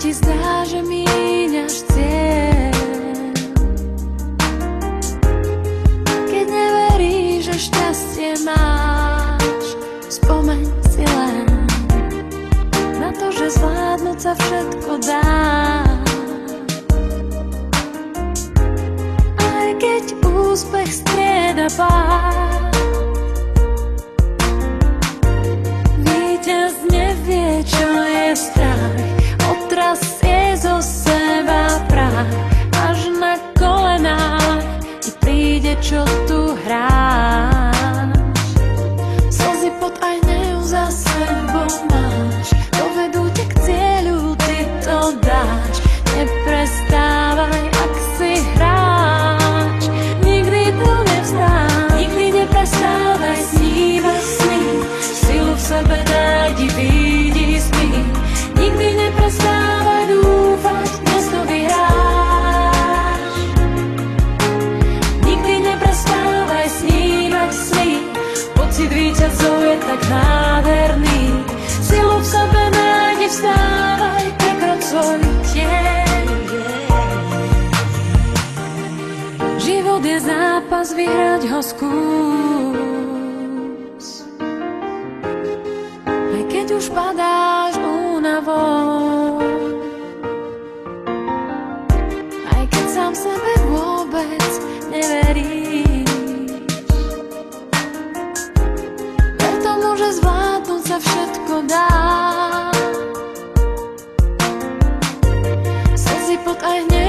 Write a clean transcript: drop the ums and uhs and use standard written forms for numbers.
ti zdá, že míňaš cieľ, keď neveríš, že šťastie máš, spomeň si len na to, že zvládnuť sa všetko dá. Aj keď úspech strieda pád, víťaz nevie, čo je strach, otrasie zo seba prach, až na kolenách ti príde, čo tu hráš. Slzy, pot aj hnev za sebou máš, dovedú ťa k cieľu, ty to dáš. Neprestávaj, ak si hráč, nikdy to nevzdáš. Nikdy neprestávaj, snívaj sny, silu v sebe nájdi, vidí, spí. Nikdy neprestávaj dúfať, dnes to vyhráš. Nikdy neprestávaj, snívať sny, pocit víťazov je tak nádherný. Silu v sebe nájdi, vstávaj, prekroč svoj tieň. Život je zápas, vyhrať ho skús. Aj keď už padáš únavou, aj keď sám sebe vôbec neveríš, ver tomu, že zvládnuť sa všetko dá. Slzy, pot aj hnev